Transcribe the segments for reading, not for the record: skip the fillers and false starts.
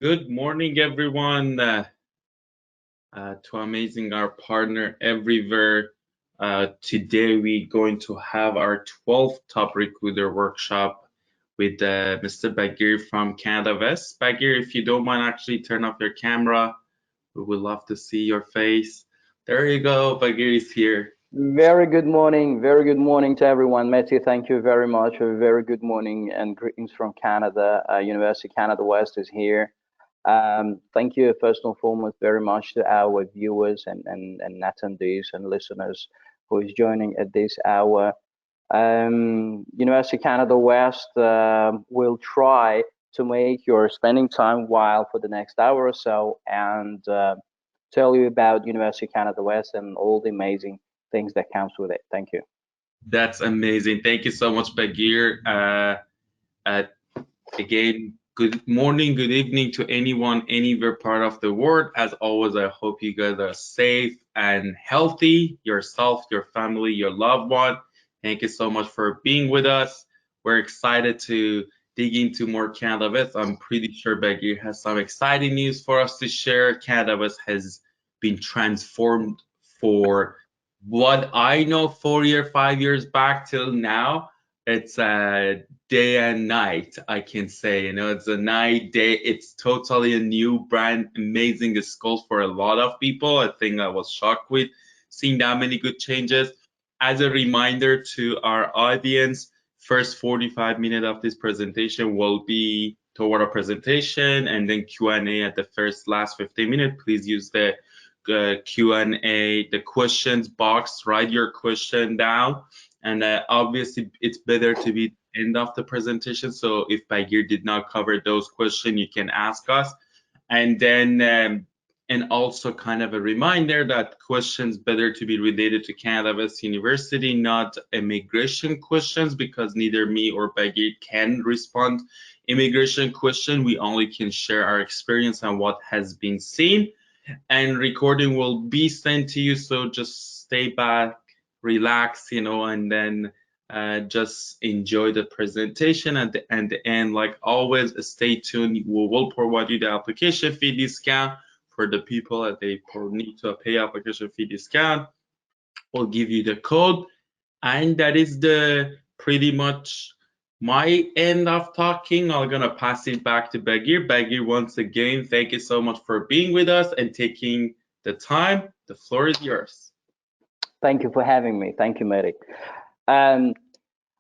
Good morning, everyone. To amazing our partner everywhere. Today we're going to have our 12th top recruiter workshop with Mr. Bagir from Canada West. Bagir, if you don't mind, actually turn off your camera. We would love to see your face. There you go. Bagir is here. Very good morning to everyone. Matthew, thank you very much. A very good morning and greetings from Canada. University Canada West is here. Thank you first and foremost very much to our viewers and attendees and listeners who is joining at this hour. University Canada West will try to make your spending time while for the next hour or so and tell you about University Canada West and all the amazing things that comes with it. Thank you. That's amazing. Thank you so much, Bagir. Uh, Again, good morning, good evening to anyone, anywhere part of the world. As always, I hope you guys are safe and healthy, yourself, your family, your loved one. Thank you so much for being with us. We're excited to dig into more Canada West. I'm pretty sure Becky has some exciting news for us to share. Canada West has been transformed for what I know 4 years, 5 years back till now. It's day and night, I can say. It's a night, day. It's totally a new brand, amazing school for a lot of people. I think I was shocked with seeing that many good changes. As a reminder to our audience, first 45 minutes of this presentation will be toward a presentation and then Q&A at the last 15 minutes. Please use the Q&A, the questions box, write your question down. And obviously, it's better to be end of the presentation. So if Bagir did not cover those questions, you can ask us. And then, and also kind of a reminder that questions better to be related to Canada West University, not immigration questions, because neither me or Bagir can respond immigration question. We only can share our experience and what has been seen. And recording will be sent to you, so just stay back, relax, and then just enjoy the presentation. And the end, like always, stay tuned. We will provide you the application fee discount for the people that they need to pay application fee discount. We'll give you the code, and that is the pretty much my end of talking. I'm gonna pass it back to Bagir. Bagir, once again, thank you so much for being with us and taking the time. The floor is yours. Thank you for having me. Thank you, Mary. Um,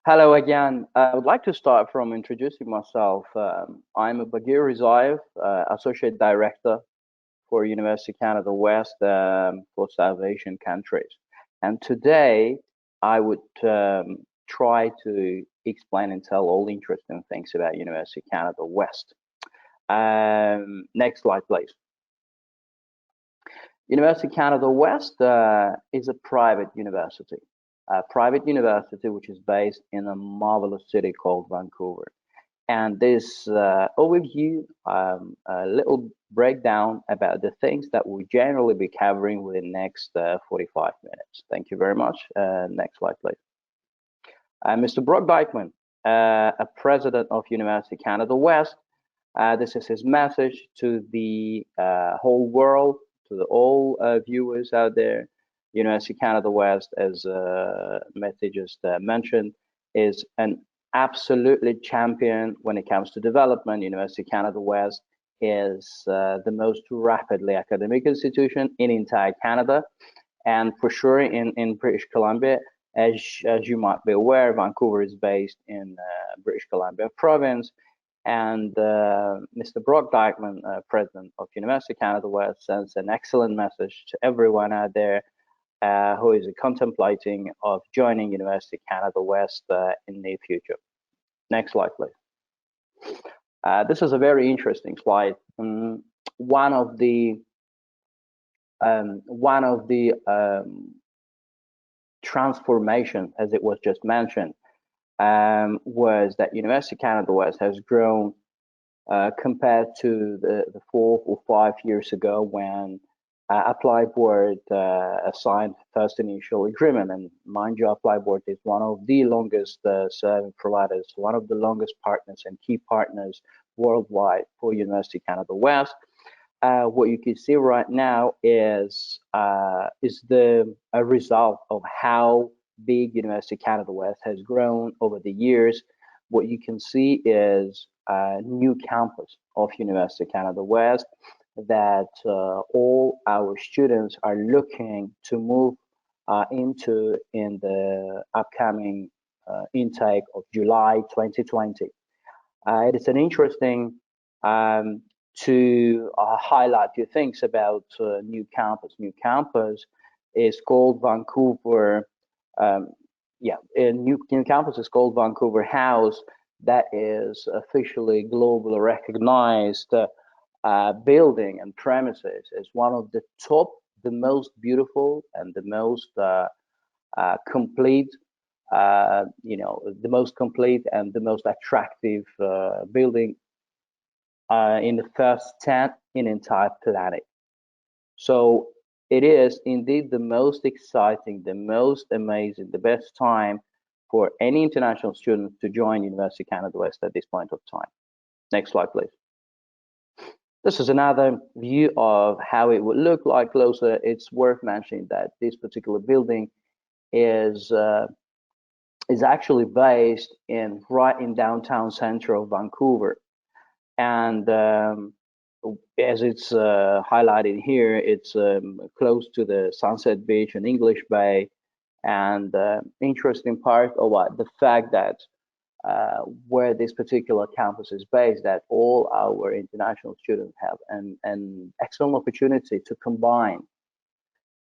Hello again. I would like to start from introducing myself. I'm a Bagir Rizaev, Associate Director for University Canada West for South Asian countries. And today I would try to explain and tell all interesting things about University Canada West. Next slide, please. University Canada West is a private university which is based in a marvelous city called Vancouver. And this overview, a little breakdown about the things that we'll generally be covering within the next 45 minutes. Thank you very much. Next slide, please. Mr. Brock Dykeman, a president of University Canada West. This is his message to the whole world, to all viewers out there. University Canada West, as Matthew just mentioned, is an absolutely champion when it comes to development. University Canada West is the most rapidly academic institution in entire Canada, and for sure in British Columbia. As you might be aware, Vancouver is based in British Columbia province, and Mr. Brock Dykeman, president of University Canada West, sends an excellent message to everyone out there who is contemplating of joining University Canada West in the future. Next slide, please. This is a very interesting slide. One of the transformation, as it was just mentioned, was that University Canada West has grown compared to the 4 or 5 years ago when ApplyBoard signed first initial agreement. And mind you, ApplyBoard is one of the longest serving providers, one of the longest partners and key partners worldwide for University Canada West. What you can see right now is the a result of how big University Canada West has grown over the years. What you can see is a new campus of University Canada West that all our students are looking to move into in the upcoming intake of July 2020. It is an interesting to highlight a few things about new campus. New campus is called Vancouver. New campus is called Vancouver House. That is officially globally recognized building and premises as one of the top, the most beautiful, and the most complete. The most complete and the most attractive building in the first 10 in the entire planet. So it is indeed the most exciting, the most amazing, the best time for any international student to join University Canada West at this point of time. Next slide, please. This is another view of how it would look like closer. It's worth mentioning that this particular building is actually based right in downtown center of Vancouver, and as it's highlighted here, it's close to the Sunset Beach and English Bay. And interesting part of the fact that where this particular campus is based, that all our international students have an excellent opportunity to combine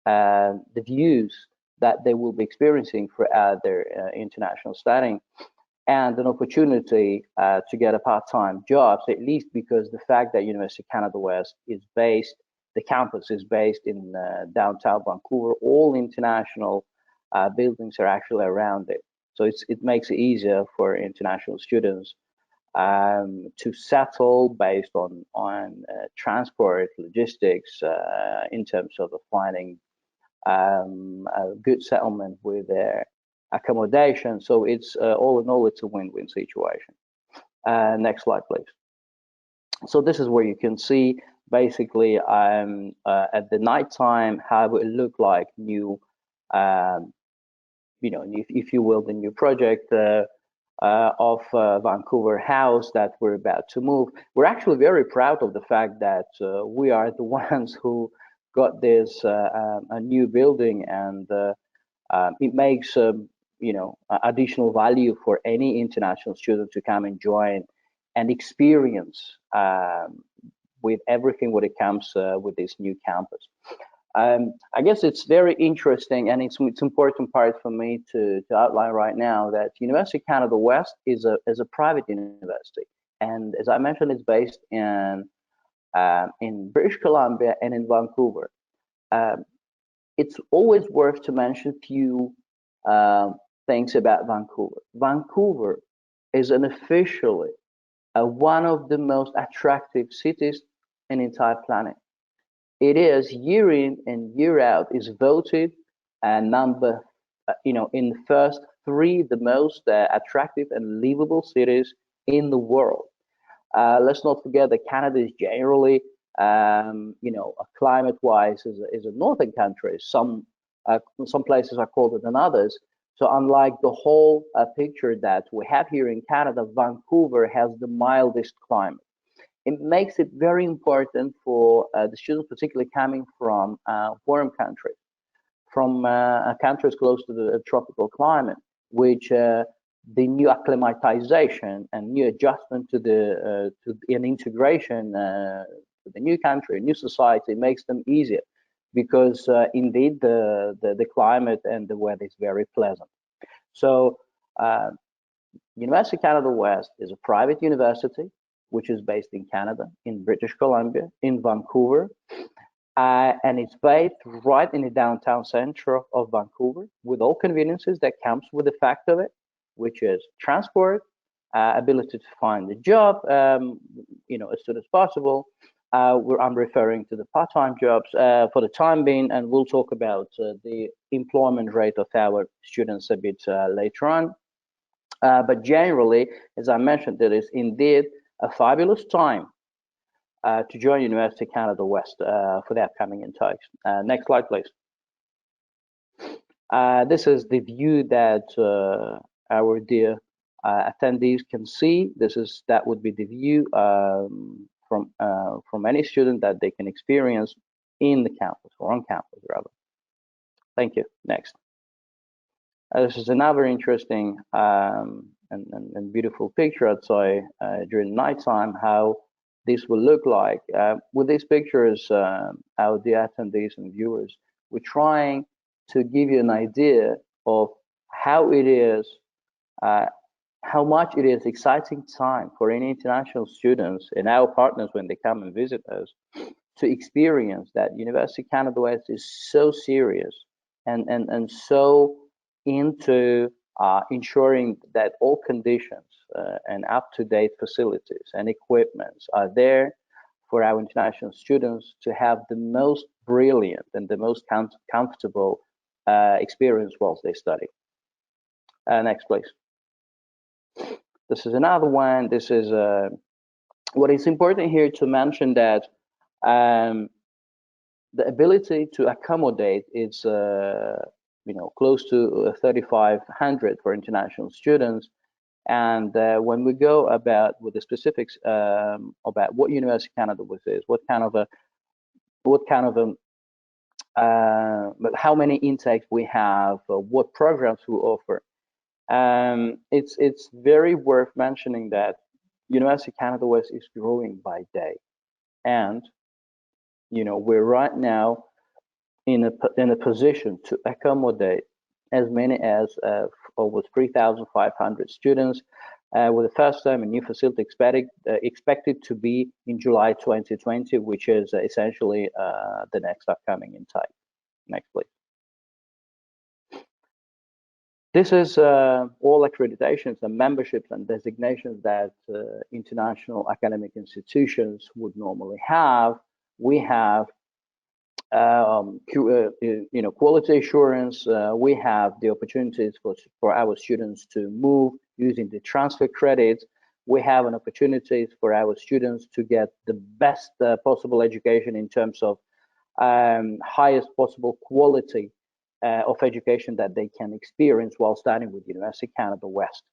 the views that they will be experiencing throughout their international studying and an opportunity to get a part-time job, at least because the fact that University of Canada West is based, the campus is based in downtown Vancouver, all international buildings are actually around it. So it makes it easier for international students to settle based on transport, logistics, in terms of finding a good settlement with their accommodation. So it's all in all, it's a win-win situation. Next slide, please. So this is where you can see basically at the nighttime how it would look like new, if you will, the new project of Vancouver House that we're about to move. We're actually very proud of the fact that we are the ones who got this a new building, and it makes additional value for any international student to come and join and experience with everything when it comes with this new campus. I guess it's very interesting, and it's important part for me to outline right now that University of Canada West is a private university, and as I mentioned, it's based in British Columbia and in Vancouver. It's always worth to mention a few things about Vancouver. Vancouver is officially one of the most attractive cities in the entire planet. It is year in and year out is voted number, in the first 3 the most attractive and livable cities in the world. Let's not forget that Canada is generally, climate-wise is a northern country. Some places are colder than others. So unlike the whole picture that we have here in Canada, Vancouver has the mildest climate. It makes it very important for the students, particularly coming from warm countries, from countries close to the tropical climate, which the new acclimatization and new adjustment to an integration to the new country, new society makes them easier, because indeed the climate and the weather is very pleasant. So University of Canada West is a private university which is based in Canada, in British Columbia, in Vancouver, and it's based right in the downtown center of Vancouver, with all conveniences that comes with the fact of it, which is transport, ability to find a job, as soon as possible. I'm referring to the part-time jobs for the time being, and we'll talk about the employment rate of our students a bit later on. But generally, as I mentioned, there is indeed a fabulous time to join University of Canada West for the upcoming intakes. Next slide, please. This is the view that our dear attendees can see. That would be the view from any student that they can experience in the campus, or on campus rather. Thank you. Next. This is another interesting and beautiful picture, I'd say, during nighttime, how this will look like. With these pictures, our dear attendees and viewers, we're trying to give you an idea of how it is, how much it is exciting time for any international students and our partners when they come and visit us to experience that University of Canada West is so serious and so into ensuring that all conditions and up-to-date facilities and equipments are there for our international students to have the most brilliant and the most comfortable experience whilst they study. Next, please. This is another one. This is what is important here to mention that the ability to accommodate is close to 3,500 for international students. And when we go about with the specifics about what University of Canada West is, but how many intakes we have, what programs we offer, it's very worth mentioning that University of Canada West is growing by day, and we're right now in a position to accommodate as many as over 3,500 students, with the first time a new facility expected to be in July 2020, which is essentially the next upcoming intake. Next, please. This is all accreditations and memberships and designations that international academic institutions would normally have. We have quality assurance. We have the opportunities for our students to move using the transfer credits. We have an opportunity for our students to get the best possible education in terms of highest possible quality of education that they can experience while studying with University of Canada West.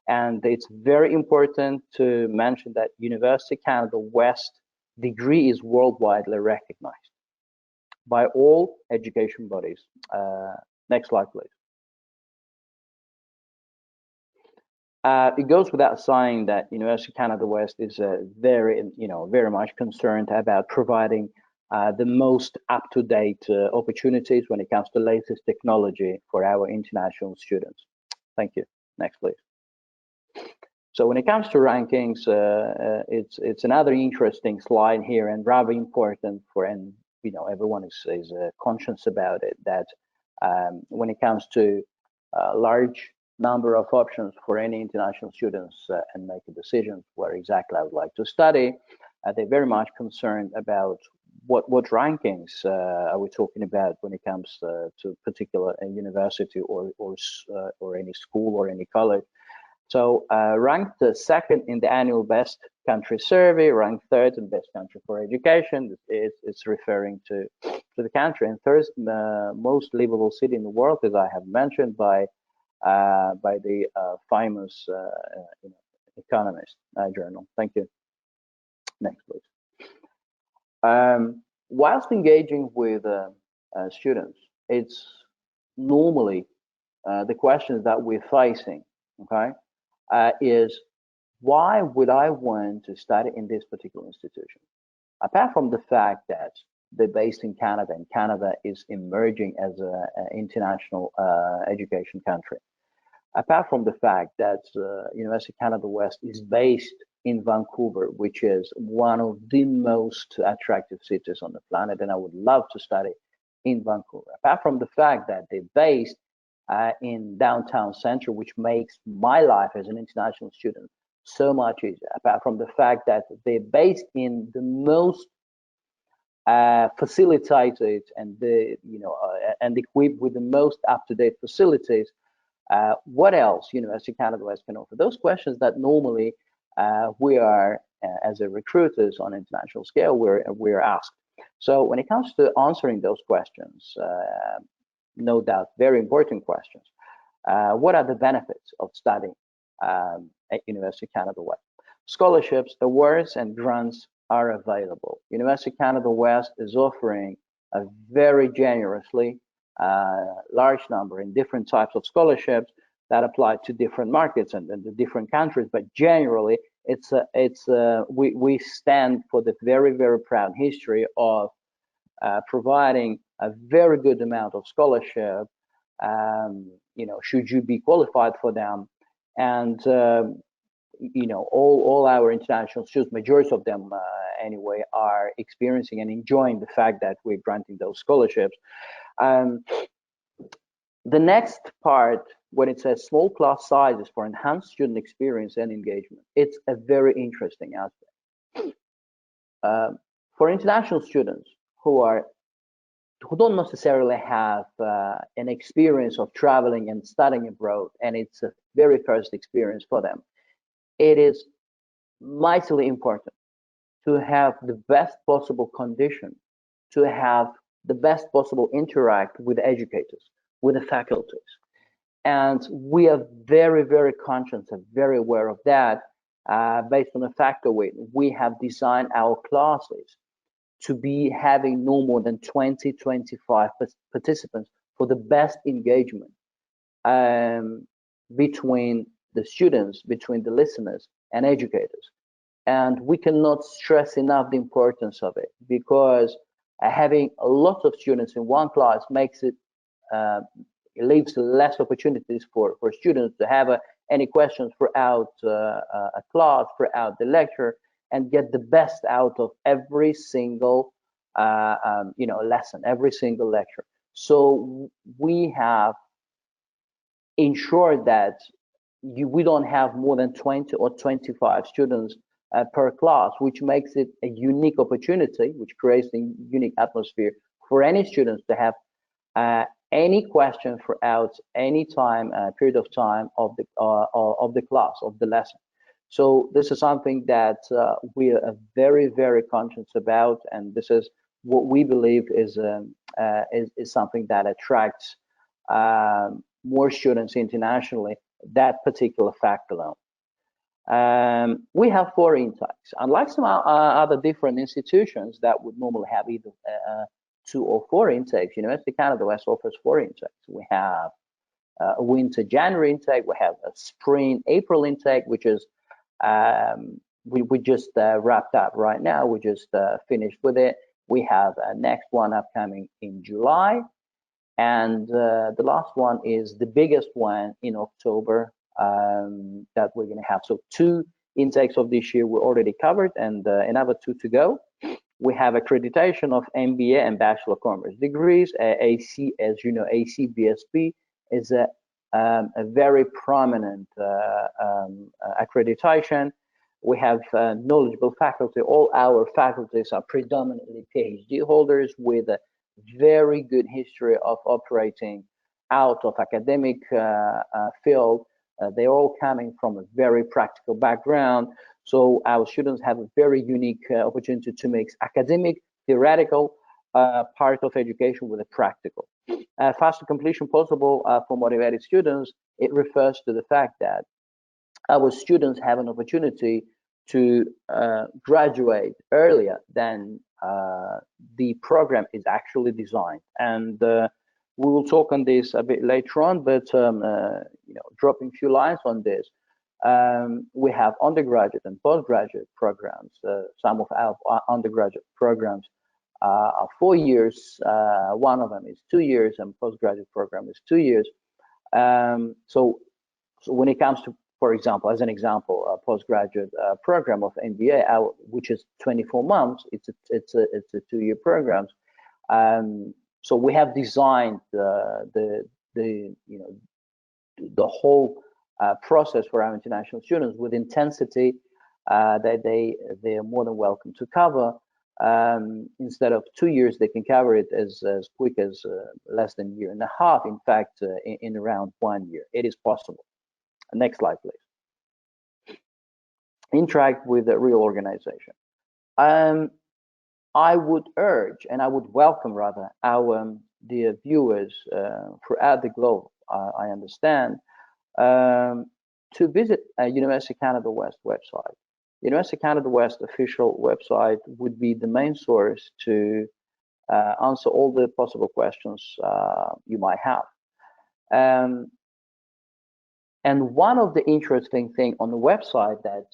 And it's very important to mention that University of Canada West degree is worldwide recognized by all education bodies. Next slide, please. It goes without saying that University of Canada West is very much concerned about providing the most up-to-date opportunities when it comes to latest technology for our international students. Thank you. Next, please. So when it comes to rankings, it's another interesting slide here, and rather important for everyone is conscious about it, that when it comes to a large number of options for any international students and make a decision where exactly I would like to study, they're very much concerned about what rankings are we talking about when it comes to particular university or any school or any college. So ranked second in the annual best country survey, ranked third in best country for education. It's referring to the country, and third most livable city in the world, as I have mentioned by the famous Economist journal. Thank you. Next, please. Whilst engaging with students, it's normally the questions that we're facing, okay, is why would I want to study in this particular institution? Apart from the fact that they're based in Canada, and Canada is emerging as an international education country. Apart from the fact that University of Canada West is based in Vancouver, which is one of the most attractive cities on the planet, and I would love to study in Vancouver. Apart from the fact that they're based in downtown center, which makes my life as an international student so much easier. Apart from the fact that they're based in the most facilitated and and equipped with the most up-to-date facilities, what else University of Canada West can offer? Those questions that normally we are, as a recruiters on international scale, we're asked. So when it comes to answering those questions, no doubt, very important questions. What are the benefits of studying at University of Canada West? Scholarships, awards, and grants are available. University of Canada West is offering a very generously large number in different types of scholarships that apply to different markets and the different countries, but generally we stand for the very, very proud history of providing a very good amount of scholarship, should you be qualified for them. And all our international students, majority of them anyway, are experiencing and enjoying the fact that we're granting those scholarships. The next part, when it says small class sizes for enhanced student experience and engagement, it's a very interesting aspect. For international students who don't necessarily have an experience of traveling and studying abroad, and it's a very first experience for them, it is mightily important to have the best possible condition, to have the best possible interact with educators, with the faculties. And we are very, very conscious and very aware of that, based on the fact that we have designed our classes to be having no more than 20, 25 participants for the best engagement between the students, between the listeners and educators. And we cannot stress enough the importance of it, because having a lot of students in one class makes it leaves less opportunities for students to have any questions throughout a class, throughout the lecture, and get the best out of every single lesson, every single lecture. So we have ensured that we don't have more than 20 or 25 students per class, which makes it a unique opportunity, which creates a unique atmosphere for any students to have any question throughout any time period of time of the class, of the lesson. So this is something that we are very, very conscious about, and this is what we believe is something that attracts more students internationally. That particular fact alone. We have 4 intakes. Unlike some other different institutions that would normally have either 2 or 4 intakes, University of Canada West offers 4 intakes. We have a winter January intake. We have a spring April intake, which is we just wrapped up right now. We just finished with it. We have a next one upcoming in July, and the last one is the biggest one in October that we're going to have. So 2 intakes of this year were already covered, and another 2 to go. We have accreditation of MBA and Bachelor of Commerce degrees. AC, as you know, ACBSP is a very prominent accreditation. We have knowledgeable faculty. All our faculties are predominantly PhD holders with a very good history of operating out of academic field. They're all coming from a very practical background. So our students have a very unique opportunity to mix academic, theoretical part of education with a practical. Faster completion possible for motivated students. It refers to the fact that our students have an opportunity to graduate earlier than the program is actually designed. And we will talk on this a bit later on, but dropping a few lines on this. We have undergraduate and postgraduate programs. Some of our undergraduate programs are 4 years. One of them is 2 years, and postgraduate program is 2 years. So when it comes to, for example, as an example, a postgraduate program of MBA, which is 24 months, it's a 2-year program. So we have designed the whole process for our international students with intensity that they are more than welcome to cover. Instead of 2 years, they can cover it as quick as less than a year and a half. In fact, in around 1 year, it is possible. Next slide, please. interact with the real organization. I would urge, and I would welcome rather, our dear viewers throughout the globe, I understand, to visit University of Canada West website. University of Canada West official website would be the main source to answer all the possible questions you might have. And one of the interesting thing on the website that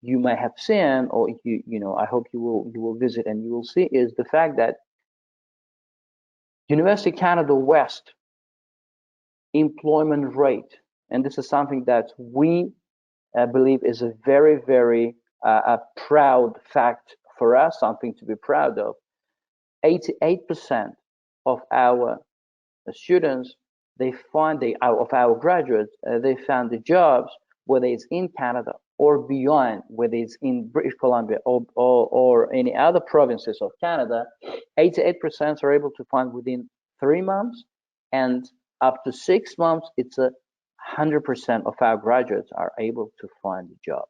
you may have seen, or I hope you will visit and you will see, is the fact that University of Canada West employment rate, and this is something that we believe is a very, very a proud fact for us, something to be proud of. 88% of our students, of our graduates, they found the jobs, whether it's in Canada or beyond, whether it's in British Columbia or any other provinces of Canada. 88% are able to find within 3 months, and up to 6 months, it's 100% of our graduates are able to find a job.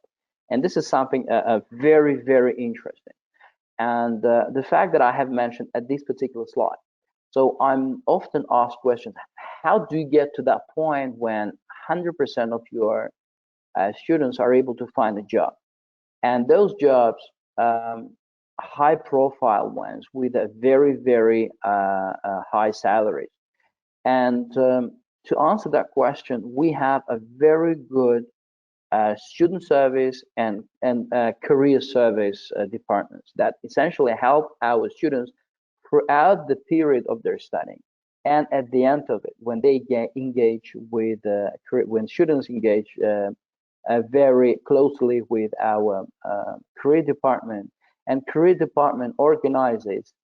And this is something very, very interesting. And the fact that I have mentioned at this particular slide. So I'm often asked questions, how do you get to that point when 100% of your students are able to find a job? And those jobs, high profile ones with a very, very high salaries. And to answer that question, we have a very good student service and career service departments that essentially help our students throughout the period of their studying, and at the end of it, when they engage with when students engage very closely with our career department, and career department organizes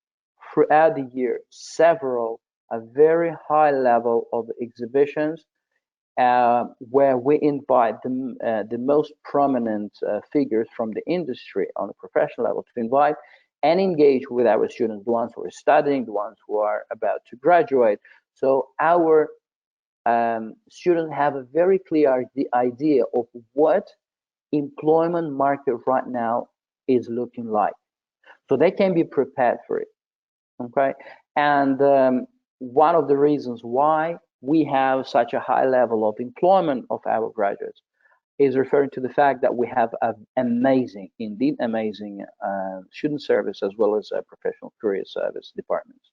throughout the year several a very high level of exhibitions where we invite the most prominent figures from the industry on a professional level to invite and engage with our students, the ones who are studying, the ones who are about to graduate. So our students have a very clear idea of what employment market right now is looking like, so they can be prepared for it. Okay, and one of the reasons why we have such a high level of employment of our graduates is referring to the fact that we have an amazing, indeed amazing student service as well as professional career service departments.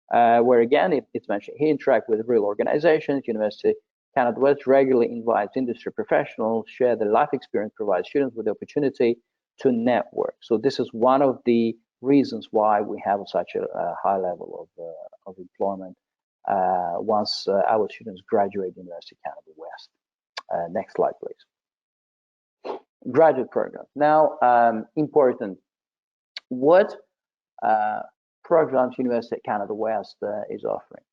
Where again, it's mentioned here, interact with real organizations. University of Canada West regularly invites industry professionals, share their life experience, provide students with the opportunity to network. So this is one of the reasons why we have such a high level of employment once our students graduate University of Canada West. Next slide, please. Graduate program. Now, important. What programs University of Canada West is offering?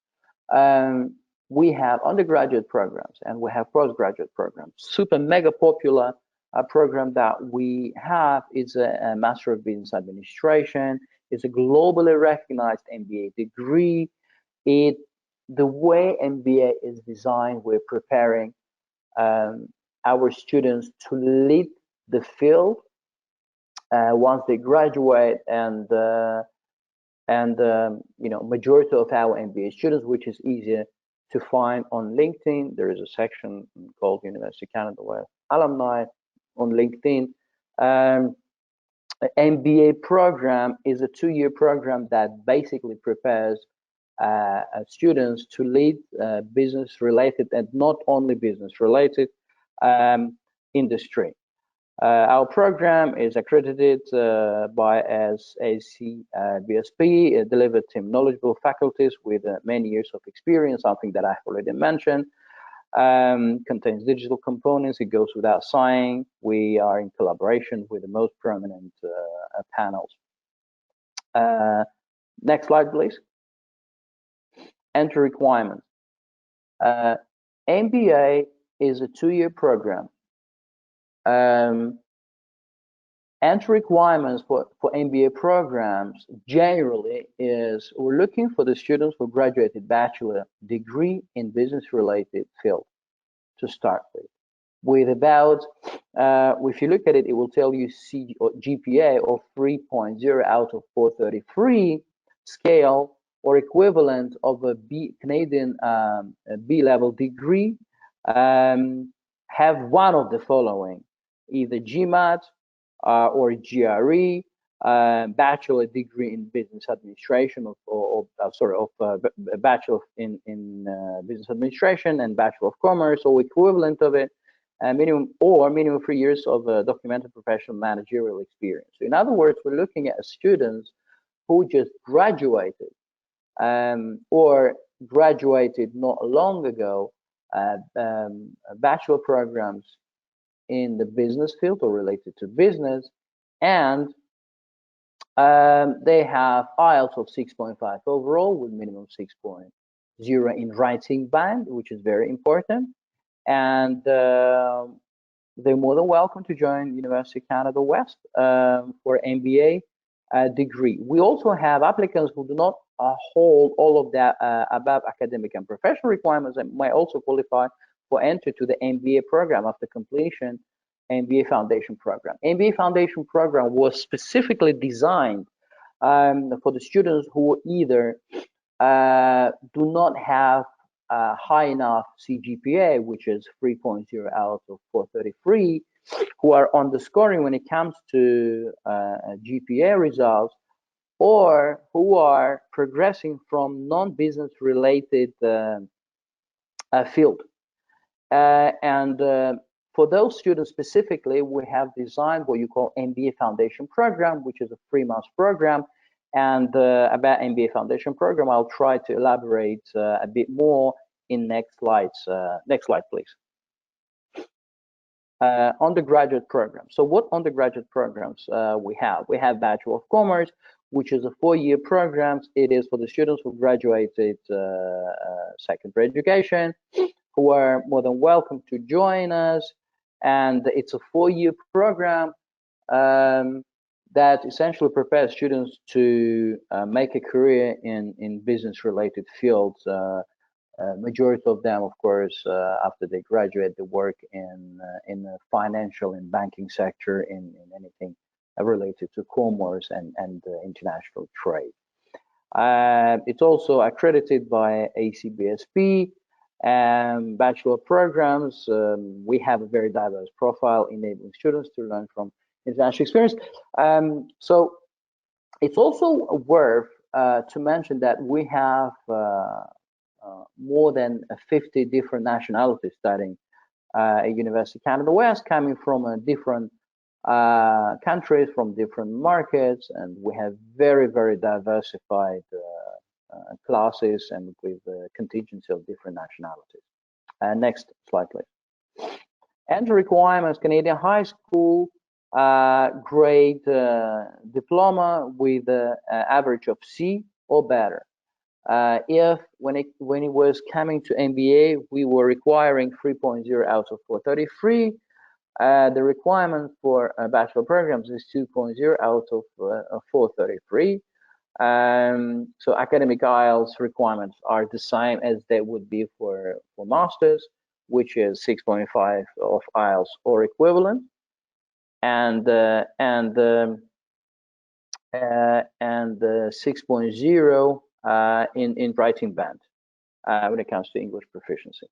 We have undergraduate programs and we have postgraduate programs. Super mega popular program that we have is a Master of Business Administration. It's a globally recognized MBA degree. The way MBA is designed, we're preparing our students to lead the field once they graduate, and majority of our MBA students, which is easier to find on LinkedIn. There is a section called University of Canada West Alumni on LinkedIn. MBA program is a 2-year program that basically prepares students to lead business related and not only business related industry. Our program is accredited by ACBSP, delivered to knowledgeable faculties with many years of experience, something that I've already mentioned. Contains digital components, it goes without saying. We are in collaboration with the most prominent panels. Next slide, please. Entry requirements. MBA is a 2-year program. Entry requirements for MBA programs generally is we're looking for the students who graduated bachelor degree in business related field to start with. with about, if you look at it, it will tell you GPA of 3.0 out of 433, scale or equivalent of a Canadian B-level degree, have one of the following: either GMAT or GRE, bachelor degree in business administration, a bachelor in business administration and bachelor of commerce or equivalent of it, minimum 3 years of documented professional managerial experience. So in other words, we're looking at students who just graduated or graduated not long ago, bachelor programs in the business field or related to business, and they have IELTS of 6.5 overall with minimum 6.0 in writing band, which is very important. And they're more than welcome to join University of Canada West for MBA degree. We also have applicants who do not hold all of that above academic and professional requirements and might also qualify for entry to the MBA program after completion. Mba Foundation program. Mba Foundation program was specifically designed for the students who either do not have high enough CGPA, which is 3.0 out of 433, who are underscoring when it comes to GPA results, or who are progressing from non-business related field. For those students specifically, we have designed what you call MBA Foundation program, which is a 3-month program. And about MBA Foundation program, I'll try to elaborate a bit more in next slides. Next slide, please. Undergraduate program. So what undergraduate programs we have? We have Bachelor of Commerce, which is a 4-year program. It is for the students who graduated secondary education, who are more than welcome to join us. And it's a 4-year program that essentially prepares students to make a career in business-related fields. Majority of them, of course, after they graduate, they work in the financial and banking sector, in anything related to commerce and international trade. It's also accredited by ACBSP. Bachelor programs, we have a very diverse profile, enabling students to learn from international experience. So it's also worth to mention that we have more than 50 different nationalities studying at University of Canada West, coming from different countries, from different markets, and we have very, very diversified classes and with a contingency of different nationalities. Next slide, please. Entry requirements: Canadian high school grade diploma with an average of C or better. When it was coming to MBA, we were requiring 3.0 out of 433. The requirement for bachelor programs is 2.0 out of 433. So academic IELTS requirements are the same as they would be for masters, which is 6.5 of IELTS or equivalent, and 6.0 in writing band when it comes to English proficiency.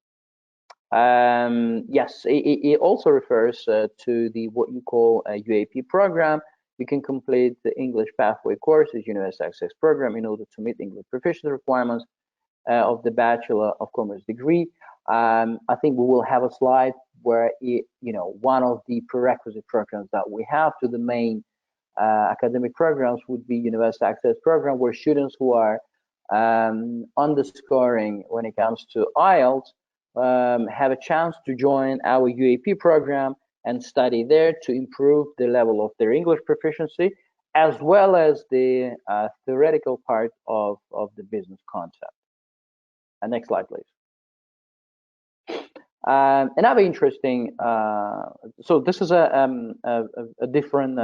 Yes, it also refers to the what you call a UAP program. You can complete the English Pathway courses, University Access Program, in order to meet English proficiency requirements of the Bachelor of Commerce degree. I think we will have a slide where one of the prerequisite programs that we have to the main academic programs would be University Access Program, where students who are underscoring when it comes to IELTS have a chance to join our UAP program and study there to improve the level of their English proficiency, as well as the theoretical part of the business concept. Next slide, please. Another interesting, so this is a different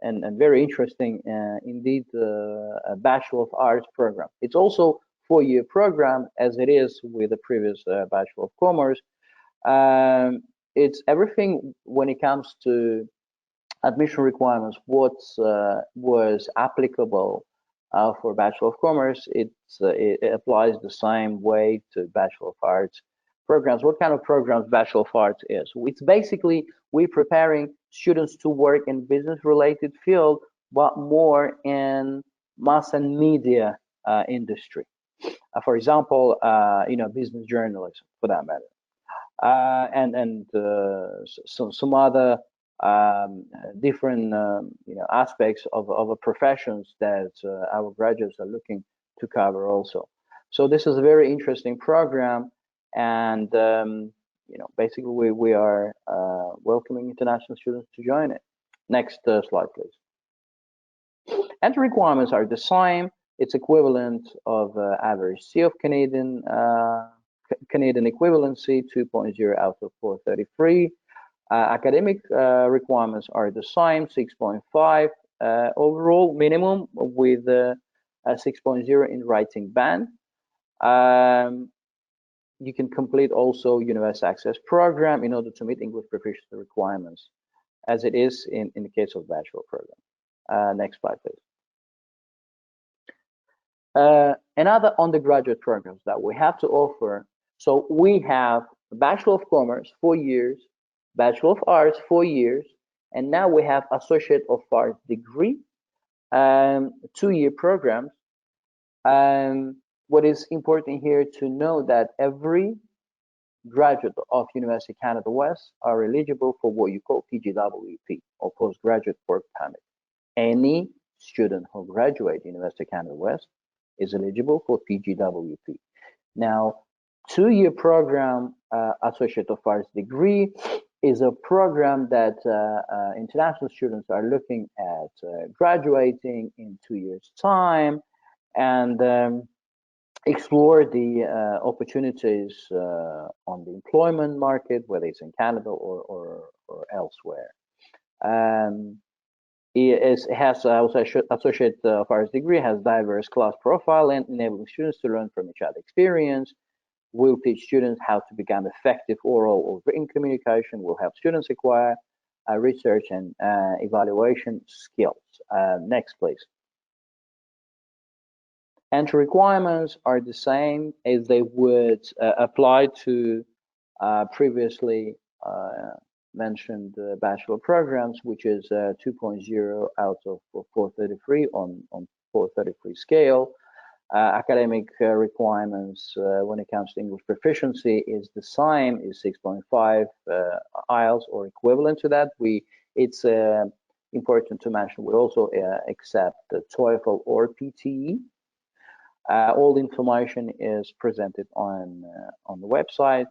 and very interesting, indeed, Bachelor of Arts program. It's also 4-year program, as it is with the previous Bachelor of Commerce. it's everything when it comes to admission requirements. What was applicable for Bachelor of Commerce, it applies the same way to Bachelor of Arts programs. What kind of programs Bachelor of Arts is? It's basically we're preparing students to work in business-related field, but more in mass and media industry. For example, business journalism, for that matter, and some other different aspects of a professions that our graduates are looking to cover also. So this is a very interesting program, and basically we are welcoming international students to join it. Next slide, please. Entry requirements are the same. It's equivalent of average C of Canadian equivalency, 2.0 out of 433. Academic requirements are the same, 6.5 overall minimum with a 6.0 in writing band. You can complete also Universal Access Program in order to meet English proficiency requirements, as it is in the case of Bachelor Program. Next slide, please. Another undergraduate programs that we have to offer. So we have Bachelor of Commerce, 4 years, Bachelor of Arts, 4 years, and now we have Associate of Arts degree, 2-year programs. What is important here to know that every graduate of University of Canada West are eligible for what you call PGWP, or Postgraduate Work Permit. Any student who graduates University of Canada West is eligible for PGWP. Now, 2-year program, Associate of Arts degree, is a program that international students are looking at graduating in 2 years' time, and explore the opportunities on the employment market, whether it's in Canada or elsewhere. It has also Associate of Arts degree, has diverse class profile and enabling students to learn from each other experience. Will teach students how to become effective oral or written communication. Will help students acquire research and evaluation skills. Next, please. Entry requirements are the same as they would apply to previously mentioned Bachelor programs, which is 2.0 out of 433 on 433 scale. Academic requirements when it comes to English proficiency is the same, is 6.5 IELTS or equivalent to that. It's important to mention we also accept the TOEFL or PTE. All the information is presented on the website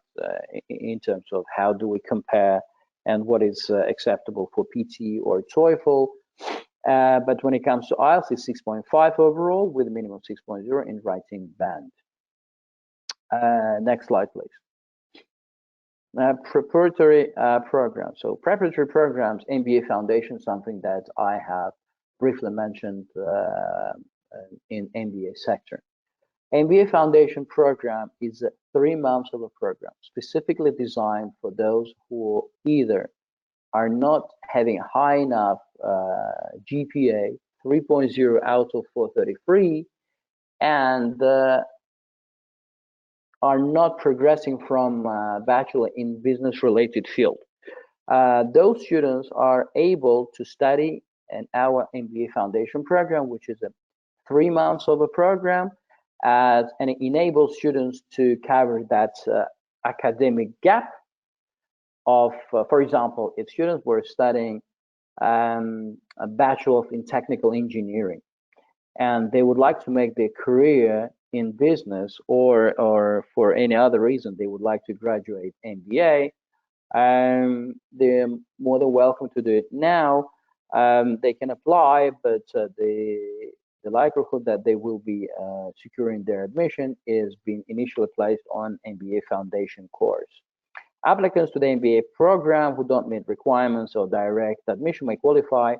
in terms of how do we compare and what is acceptable for PTE or TOEFL. But when it comes to IELTS, it's 6.5 overall with a minimum 6.0 in writing band. Next slide, please. Preparatory program. So preparatory programs, Mba Foundation, something that I have briefly mentioned in MBA sector. Mba Foundation program is 3 months of a program specifically designed for those who either are not having high enough GPA, 3.0 out of 433, and are not progressing from bachelor in business-related field. Those students are able to study in our Mba Foundation program, which is a 3 months of a program, and it enables students to cover that academic gap of, for example, if students were studying a Bachelor in Technical Engineering, and they would like to make their career in business, or for any other reason they would like to graduate MBA, they're more than welcome to do it now. They can apply, but the likelihood that they will be securing their admission is being initially placed on Mba Foundation course. Applicants to the Mba program who don't meet requirements of direct admission may qualify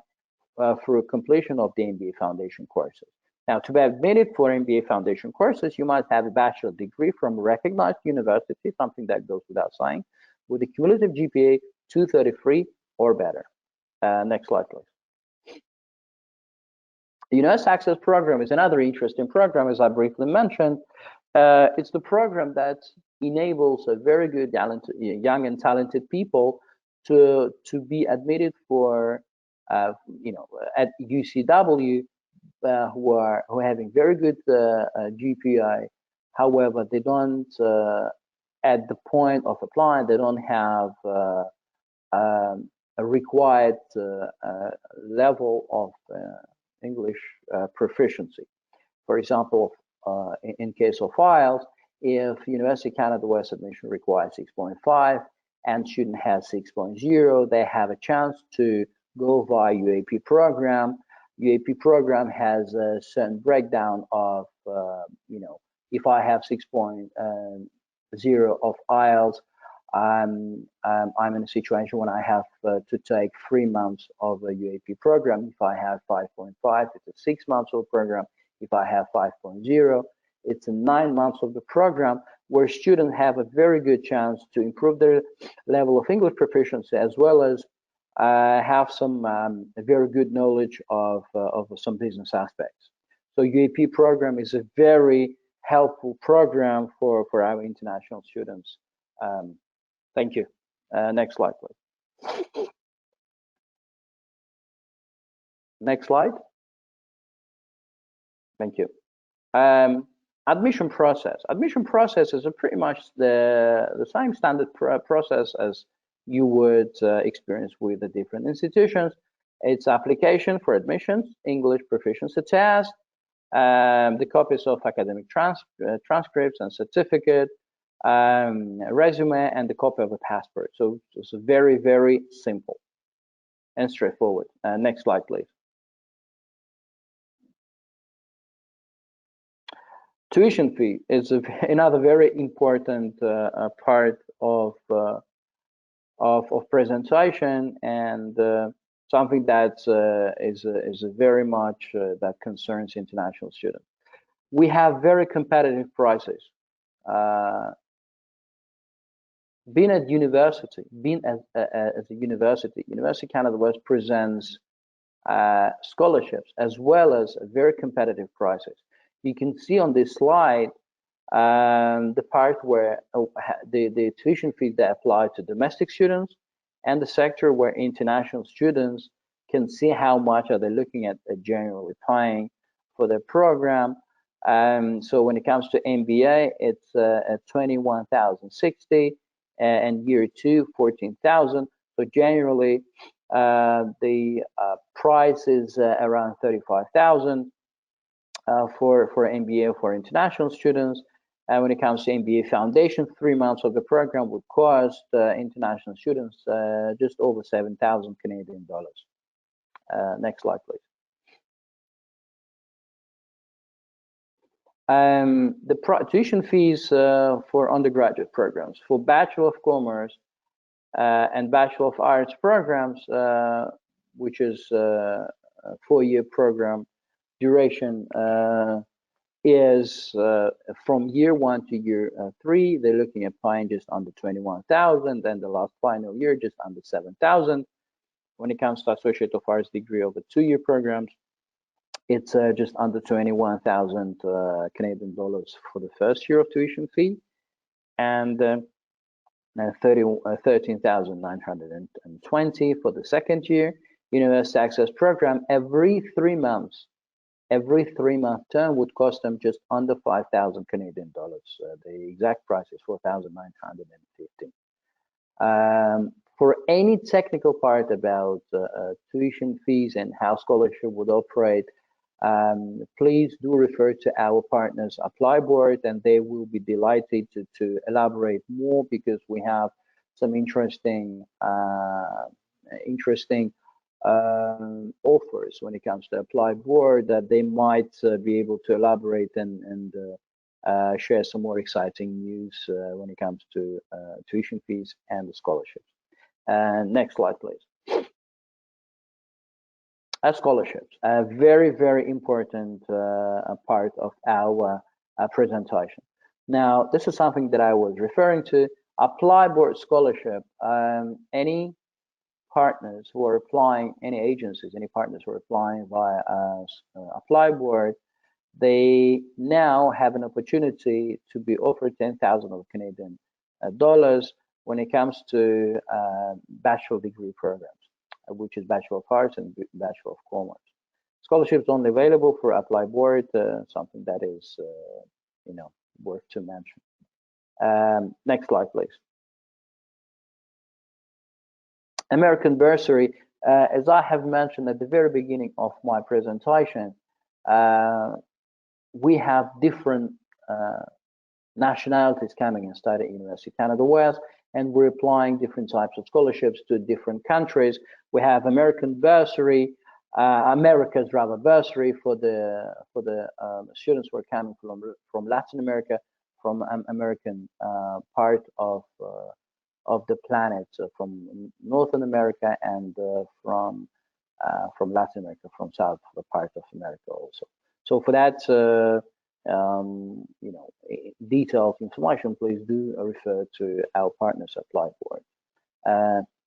through completion of the Mba Foundation courses. Now, to be admitted for Mba Foundation courses, you must have a bachelor degree from a recognized university, something that goes without saying. with a cumulative GPA 233 or better. Next slide, please. The Universal Access Program is another interesting program, as I briefly mentioned. It's the program that enables a very good, young and talented people to be admitted for, at UCW, who are having very good GPA. However, they don't, at the point of applying, they don't have a required level of English proficiency. For example, in case of IELTS, if University of Canada West admission requires 6.5 and student has 6.0, they have a chance to go via UAP program. UAP program has a certain breakdown of, if I have 6.0 of IELTS, I'm in a situation when I have to take 3 months of a UAP program. If I have 5.5, it's a 6 months of program. If I have 5.0, it's a 9 months of the program, where students have a very good chance to improve their level of English proficiency, as well as have some very good knowledge of some business aspects. So UAP program is a very helpful program for our international students. Thank you. Next slide, please. Next slide. Thank you. Admission process. Admission process is pretty much the same standard process as you would experience with the different institutions. It's application for admissions, English proficiency test, the copies of academic transcripts and certificate, resume, and the copy of a passport. So it's very, very simple and straightforward. Next slide, please. Tuition fee is another very important part of presentation, and something that is very much that concerns international students. We have very competitive prices. Being at university, as a university, University of Canada West presents scholarships as well as very competitive prices. You can see on this slide the part where the tuition fees that apply to domestic students, and the sector where international students can see how much are they looking at generally paying for their program. So when it comes to MBA, it's at 21,060, and year 2, 14,000. So generally, the price is around 35,000 for MBA for international students. And when it comes to Mba Foundation, 3 months of the program would cost international students just over 7,000 Canadian dollars. Next slide, please. The tuition fees for undergraduate programs, for Bachelor of Commerce and Bachelor of Arts programs, which is a 4-year program duration, is from year 1 to year 3. They're looking at paying just under 21,000, and the last final year just under 7,000. When it comes to Associate of Arts degree over 2-year programs, it's just under 21,000 Canadian dollars for the first year of tuition fee, and 13,920 for the second year. Universal Access Program, every 3 months, every 3-month term would cost them just under 5,000 Canadian dollars. The exact price is 4,950. For any technical part about tuition fees and how scholarship would operate, please do refer to our partners ApplyBoard, and they will be delighted to elaborate more, because we have some interesting offers when it comes to ApplyBoard that they might be able to elaborate and share some more exciting news when it comes to tuition fees and the scholarships. Next slide, please. Scholarships, a very, very important part of our presentation. Now, this is something that I was referring to. ApplyBoard scholarship, any partners who are applying, any agencies, any partners who are applying via ApplyBoard, they now have an opportunity to be offered 10,000 of Canadian dollars when it comes to bachelor degree programs, which is Bachelor of Arts and Bachelor of Commerce. Scholarships only available for ApplyBoard, something that is, worth to mention. Next slide, please. American Bursary, as I have mentioned at the very beginning of my presentation, we have different nationalities coming and studying at University of Canada West, and we're applying different types of scholarships to different countries. We have American Bursary, America's rather bursary for the students who are coming from Latin America, from American part of the planet, from Northern America and from Latin America, from South part of America also. So for that, detailed information, please do refer to our partners ApplyBoard.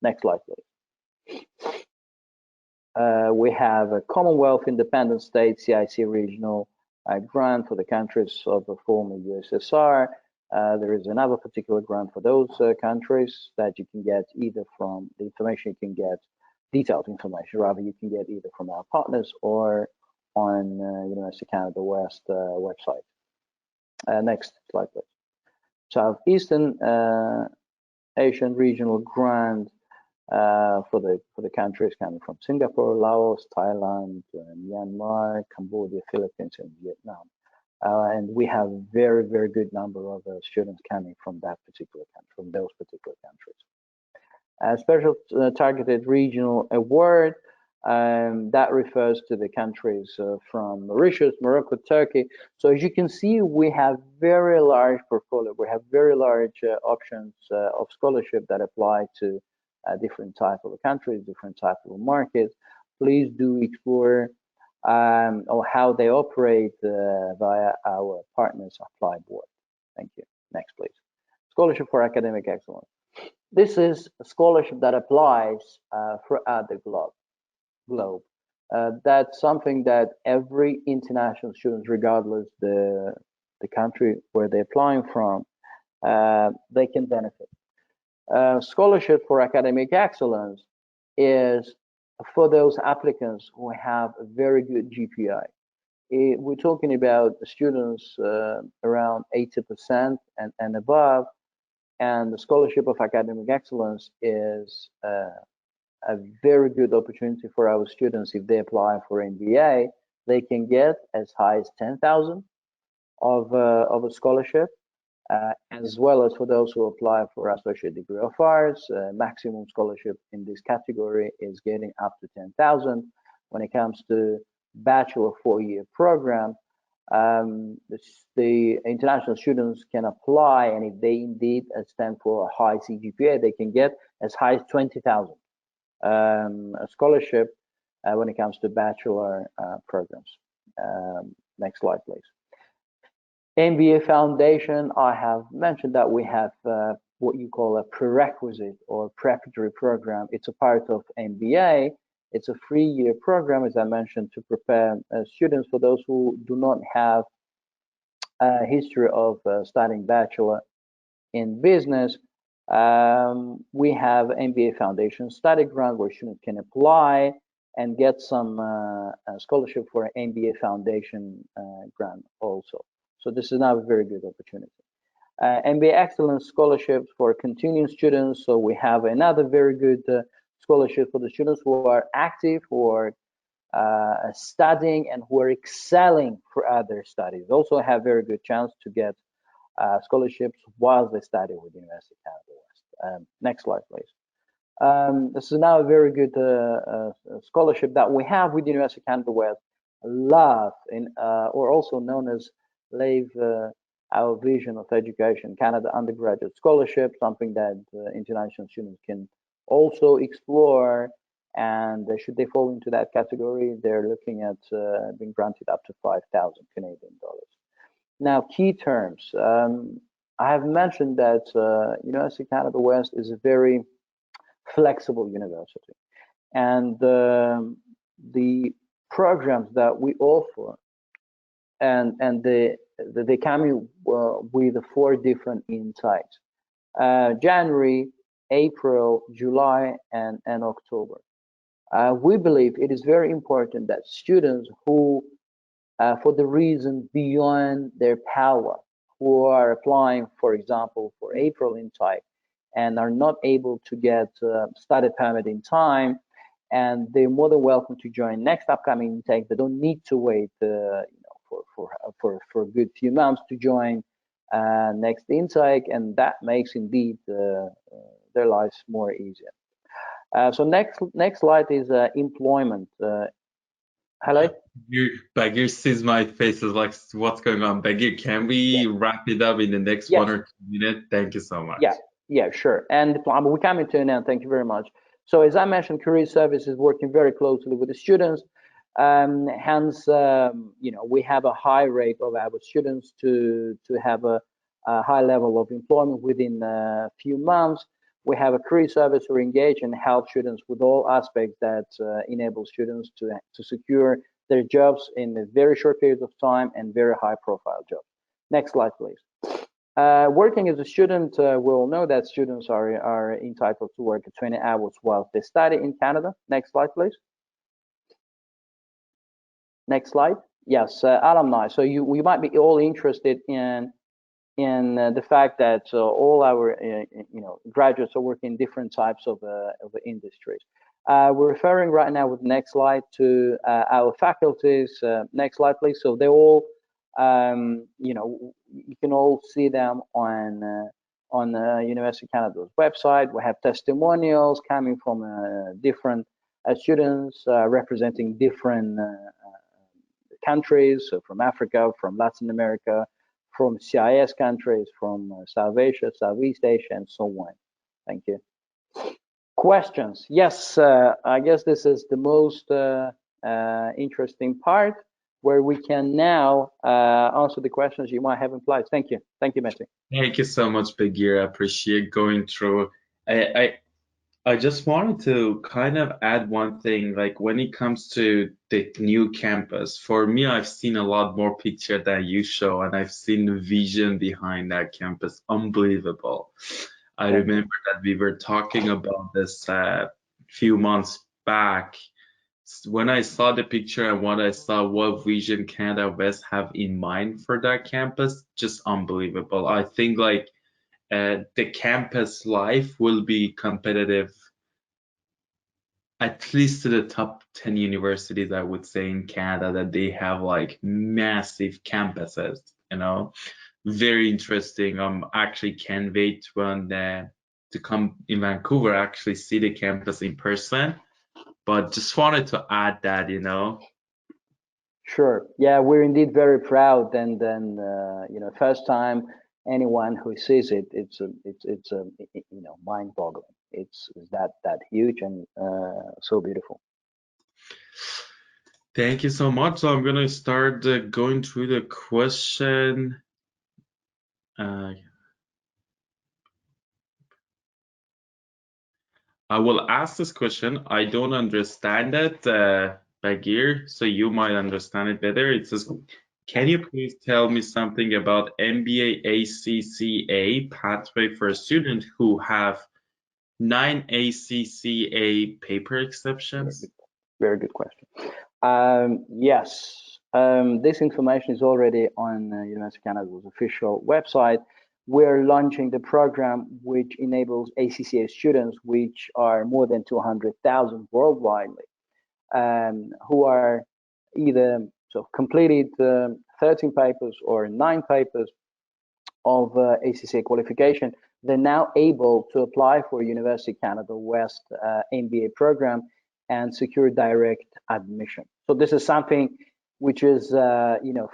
Next slide, please. We have a Commonwealth Independent State CIC regional grant for the countries of the former USSR. There is another particular grant for those countries that you can get either from the information you can get, detailed information rather, you can get either from our partners or on University of Canada West website. Next slide, please. Southeastern Asian regional grant for the countries coming from Singapore, Laos, Thailand, Myanmar, Cambodia, Philippines, and Vietnam. And we have very, very good number of students coming from that particular country, from those particular countries. Special targeted regional award, that refers to the countries from Mauritius, Morocco, Turkey. So as you can see, we have very large portfolio. We have very large options of scholarship that apply to different type of countries, different type of markets. Please do explore or how they operate via our partners ApplyBoard. Thank you. Next, please. Scholarship for Academic Excellence. This is a scholarship that applies throughout the globe. That's something that every international student, regardless the country where they're applying from, they can benefit. Scholarship for Academic Excellence is for those applicants who have a very good GPA. We're talking about students around 80% and above, and the Scholarship of Academic Excellence is a very good opportunity for our students. If they apply for MBA, they can get as high as 10,000 of a scholarship, as well as for those who apply for Associate Degree of Arts. Maximum scholarship in this category is getting up to 10,000. When it comes to Bachelor 4-year program, the international students can apply, and if they indeed stand for a high CGPA, they can get as high as 20,000 a scholarship when it comes to Bachelor programs. Next slide, please. Mba Foundation, I have mentioned that we have what you call a prerequisite or preparatory program. It's a part of MBA. It's a 3-year program, as I mentioned, to prepare students for those who do not have a history of studying Bachelor in business. We have MBA Foundation study grant where students can apply and get some scholarship for an MBA Foundation grant also. So this is now a very good opportunity. MBA Excellence scholarships for continuing students. So we have another very good scholarship for the students who are active, who are studying, and who are excelling throughout their studies. Also have very good chance to get scholarships while they study with the University of Canada West. Next slide, please. This is now a very good scholarship that we have with the University of Canada West. LOVE, or also known as Live Our Vision of Education, Canada Undergraduate Scholarship, something that international students can also explore, and should they fall into that category, they're looking at being granted up to 5,000 Canadian dollars. Now, key terms. I have mentioned that University of Canada West is a very flexible university, and the programs that we offer, and they come in with 4 different intakes: January, April, July, and October. We believe it is very important that students who, for the reason beyond their power, who are applying, for example, for April intake and are not able to get study permit in time, and they're more than welcome to join next upcoming intake. They don't need to wait, for a good few months to join next intake, and that makes indeed their lives more easier. So next slide is employment. Hello. Bagir sees my face is like, what's going on? Bagir, can we wrap it up in the next Yes. 1 or 2 minutes? Thank you so much. Yeah, sure. And we come into an end. Thank you very much. So as I mentioned, career service is working very closely with the students. Hence, we have a high rate of our students to have a high level of employment within a few months. We have a career service who engage and help students with all aspects that enable students to secure their jobs in a very short period of time and very high profile jobs. Next slide, please. Working as a student, we all know that students are entitled to work 20 hours while they study in Canada. Next slide, please. Next slide. Yes, alumni. So we might be all interested in the fact that all our graduates are working in different types of industries. We're referring right now with the next slide to our faculties. Next slide, please. So they're all, you can all see them on University of Canada's website. We have testimonials coming from different students representing different countries, so from Africa, from Latin America, from CIS countries, from South Asia, Southeast Asia, and so on. Thank you. Questions? Yes, I guess this is the most interesting part, where we can now answer the questions you might have in place. Thank you. Thank you, Matthew. Thank you so much, Bagir. I appreciate going through. I just wanted to kind of add one thing, like when it comes to the new campus, for me, I've seen a lot more picture than you show, and I've seen the vision behind that campus. Unbelievable. I remember that we were talking about this few months back. When I saw the picture and what I saw, what vision Canada West have in mind for that campus, just unbelievable. I think like the campus life will be competitive at least to the top 10 universities, I would say, in Canada, that they have like massive campuses, very interesting. Actually can't wait to come in Vancouver, actually see the campus in person, but just wanted to add that, Sure. Yeah, we're indeed very proud, and then first time anyone who sees it, it's mind-boggling. It's that huge and so beautiful. Thank you so much. So I'm gonna start going through the question. I will ask this question. I don't understand it, Bagir, so you might understand it better. It says, can you please tell me something about MBA ACCA pathway for a student who have 9 ACCA paper exceptions? Very good question. Yes, this information is already on University of Canada's official website. We're launching the program which enables ACCA students, which are more than 200,000 worldwide, who are either completed 13 papers or 9 papers of ACCA qualification. They're now able to apply for University of Canada West Mba Program and secure direct admission. So this is something which is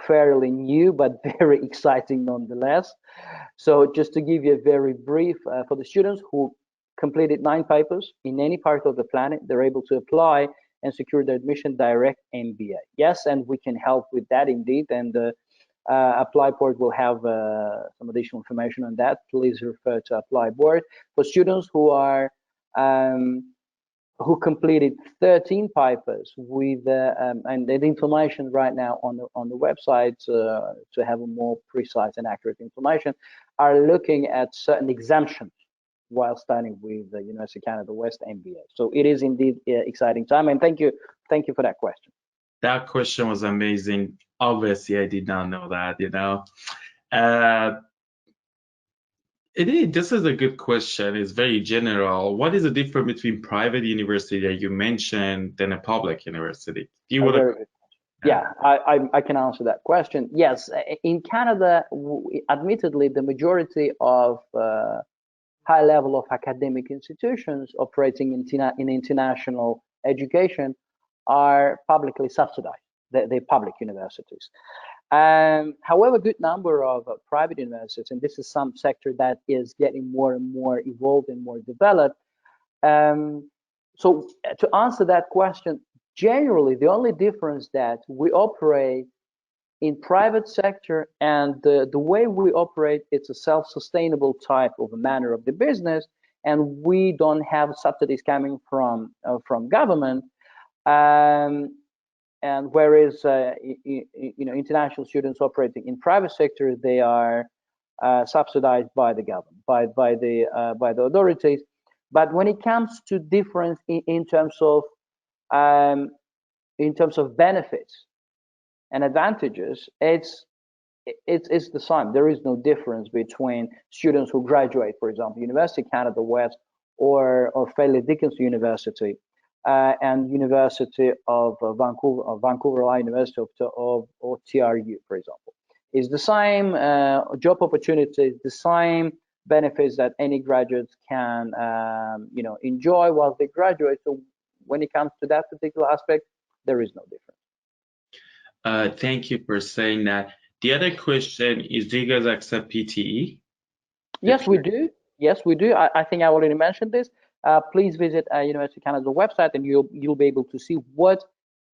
fairly new, but very exciting nonetheless. So just to give you a very brief, for the students who completed 9 papers in any part of the planet, they're able to apply and secure the admission direct MBA. Yes, and we can help with that indeed. And ApplyBoard will have some additional information on that. Please refer to ApplyBoard. For students who are who completed 13 papers with and the information right now on the website to have a more precise and accurate information, are looking at certain exemptions while studying with the University of Canada West MBA. So it is indeed exciting time, and thank you for that question. That question was amazing. Obviously, I did not know that, This is a good question. It's very general. What is the difference between private university that you mentioned and a public university? Do you want to? Yeah, I can answer that question. Yes, in Canada, admittedly, the majority of high level of academic institutions operating in international education are publicly subsidized. They're public universities. However, a good number of private universities, and this is some sector that is getting more and more evolved and more developed. So to answer that question, generally, the only difference that we operate in private sector and the way we operate, it's a self-sustainable type of a manner of the business, and we don't have subsidies coming from government. And whereas international students operating in private sector, they are subsidized by the government, by the authorities. But when it comes to difference in terms of benefits and advantages, it's the same. There is no difference between students who graduate, for example, University of Canada West or Fairleigh Dickinson University and University of Vancouver, or Vancouver University or TRU, for example. It's the same job opportunities, the same benefits that any graduates can enjoy while they graduate. So when it comes to that particular aspect, there is no difference. Thank you for saying that. The other question is, do you guys accept PTE? Yes, we do. Yes, we do. I think I already mentioned this. Please visit University of Canada's website, and you'll be able to see what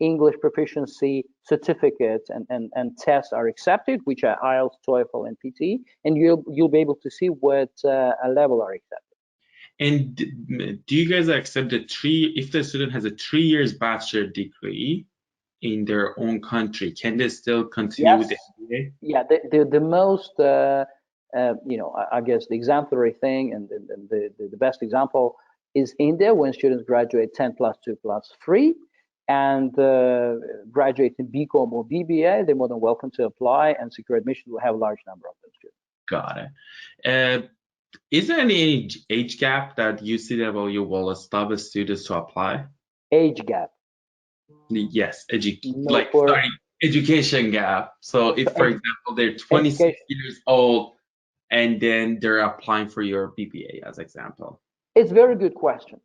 English proficiency certificates and tests are accepted, which are IELTS, TOEFL, and PTE, and you'll be able to see what level are accepted. And do you guys accept if the student has a 3 years bachelor degree in their own country, can they still continue with the MBA? Yeah, the most I guess the exemplary thing and the best example is India, when students graduate 10 plus 2 plus 3 and graduate in BCom or BBA, they're more than welcome to apply and secure admission. We'll have a large number of those students. Got it. Is there any age gap that UCW will stop students to apply? Age gap? Yes, education gap. So if, for example, they're 26 years old and then they're applying for your BBA as example. It's a very good question.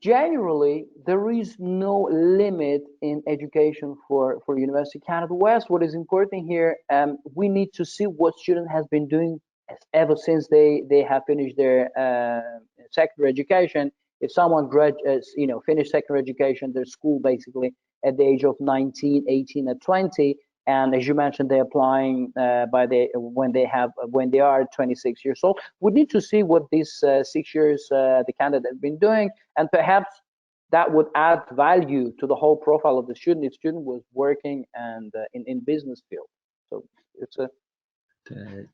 Generally, there is no limit in education for University of Canada West. What is important here, we need to see what student has been doing ever since they have finished their secondary education. If someone finished secondary education, their school basically at the age of 19, 18, or 20, and as you mentioned, they're applying when they are 26 years old. We need to see what these 6 years the candidate has been doing, and perhaps that would add value to the whole profile of the student if student was working and in business field. So it's a.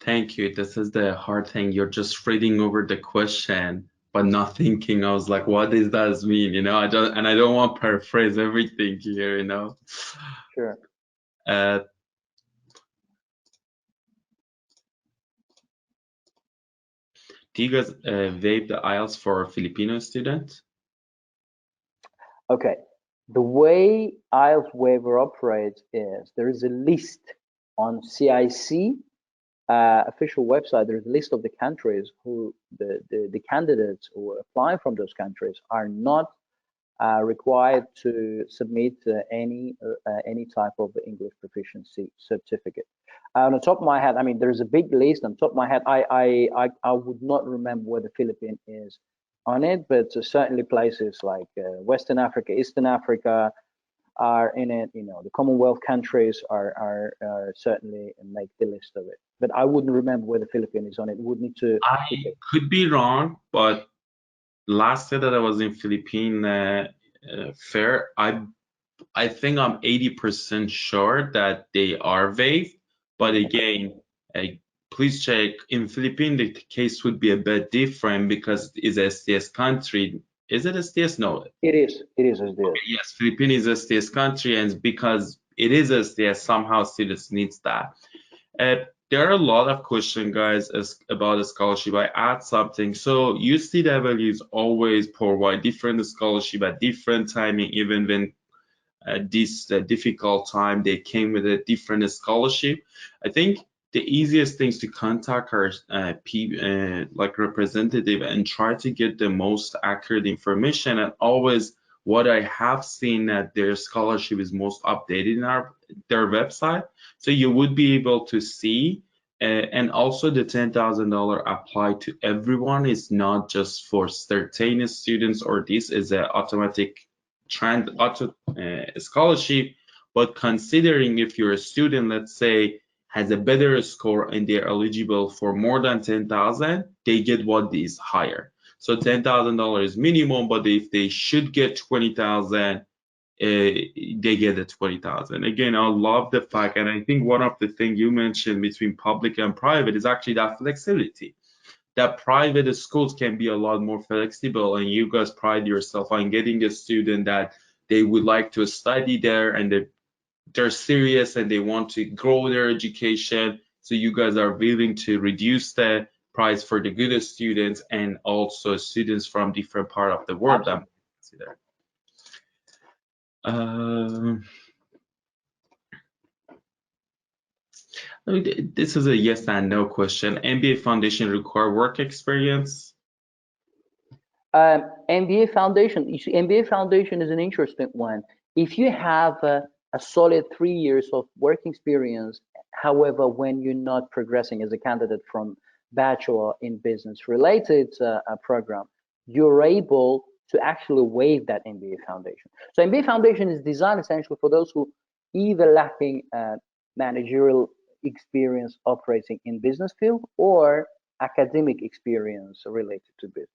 Thank you. This is the hard thing. You're just reading over the question, but not thinking. I was like, what does that mean? I don't want to paraphrase everything here. Sure. Do you guys waive the IELTS for Filipino students? Okay, the way IELTS waiver operates is there is a list on CIC official website. There's a list of the countries who the candidates who apply from those countries are not required to submit any type of English proficiency certificate. On the top of my head, I mean, there's a big list. On top of my head, I would not remember where the Philippines is on it, but certainly places like Western Africa, Eastern Africa, are in it. The Commonwealth countries are certainly make the list of it. But I wouldn't remember where the Philippines is on it. Would need to I could be wrong, but last year that I was in Philippine fair, I think I'm 80% sure that they are waived. But again, please check. In Philippines, the case would be a bit different because it's a STS country. Is it STS? No. It is. It is as Okay, yes, Philippines is a STS country, and because it is STS, somehow students needs that. There are a lot of questions, guys, about the scholarship. I add something. So UCW is always provide different scholarship at different timing, even when this difficult time they came with a different scholarship. I think the easiest things to contact our like representative and try to get the most accurate information. And always what I have seen that their scholarship is most updated in their website, so you would be able to see. And also the $10,000 apply to everyone. It's not just for certain students, or this is an automatic scholarship. But considering if you're a student, let's say, has a better score and they're eligible for more than 10,000, they get what is higher. So $10,000 minimum, but if they should get 20,000, they get the 20,000. Again, I love the fact, and I think one of the things you mentioned between public and private is actually that flexibility. That private schools can be a lot more flexible, and you guys pride yourself on getting a student that they would like to study there, and they're serious and they want to grow their education. So you guys are willing to reduce the price for the good students and also students from different part of the world that consider. This is a yes and no question. MBA Foundation require work experience? MBA Foundation, you see, MBA Foundation is an interesting one. If you have a solid 3 years of work experience, however, when you're not progressing as a candidate from Bachelor in Business related program, you're able to actually waive that MBA Foundation. So MBA Foundation is designed essentially for those who either lacking managerial experience operating in business field or academic experience related to business.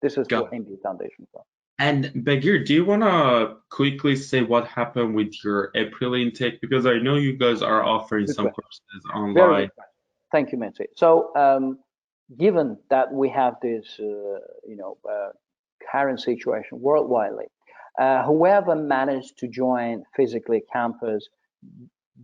This is what MBA Foundation for. And Bagir, do you want to quickly say what happened with your April intake? Because I know you guys are offering some courses online. Thank you, Mete. So, given that we have this, current situation worldwide, whoever managed to join physically campus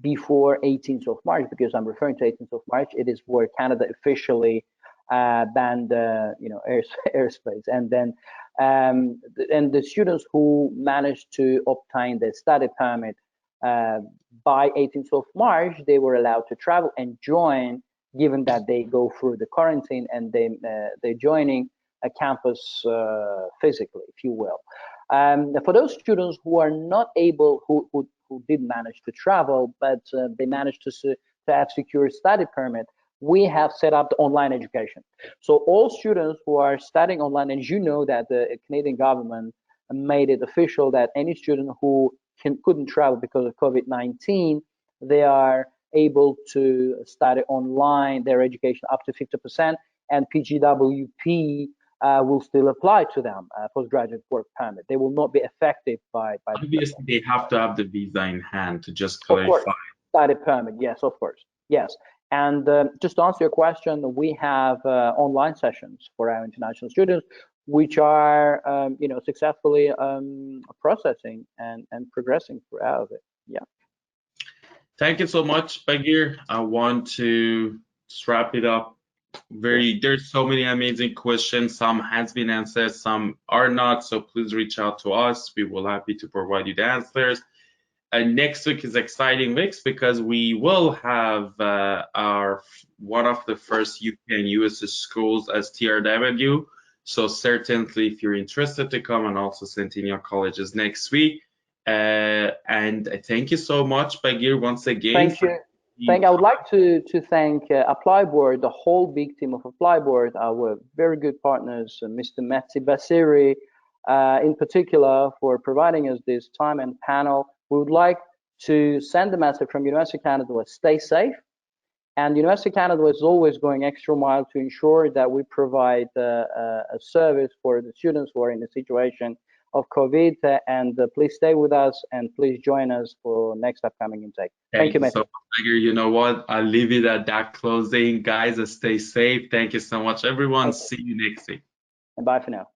before 18th of March, because I'm referring to 18th of March, it is where Canada officially banned, airspace, and then and the students who managed to obtain the study permit by 18th of March, they were allowed to travel and join, given that they go through the quarantine and they're joining a campus physically, if you will. For those students who are not able, who did manage to travel, but they managed to have secure study permit, we have set up the online education. So all students who are studying online, and you know that the Canadian government made it official that any student who couldn't travel because of COVID-19, they are able to study online their education up to 50%, and PGWP will still apply to them, postgraduate work permit. They will not be affected by Obviously, they have to have the visa in hand, to just clarify. Of course, study permit, yes, of course, yes. And just to answer your question, we have online sessions for our international students, which are, successfully processing and progressing throughout it. Yeah. Thank you so much, Bagir. I want to wrap it up. There's so many amazing questions. Some has been answered, some are not. So please reach out to us. We will happy to provide you the answers. Next week is exciting weeks because we will have our one of the first UK and US schools as TRW. So certainly, if you're interested to come, and also Centennial Colleges next week. And thank you so much, Bagir, once again. Thank you. I would like to thank ApplyBoard, the whole big team of ApplyBoard, our very good partners, Mr. Mba Bursaries, in particular, for providing us this time and panel. we would like to send the message from University of Canada West, stay safe. And University of Canada West is always going extra mile to ensure that we provide a service for the students who are in a situation of COVID. And please stay with us and please join us for next upcoming intake. Thank you, so much, Bagheer. You know what? I'll leave it at that closing. Guys, stay safe. Thank you so much, everyone. Okay. See you next week. And bye for now.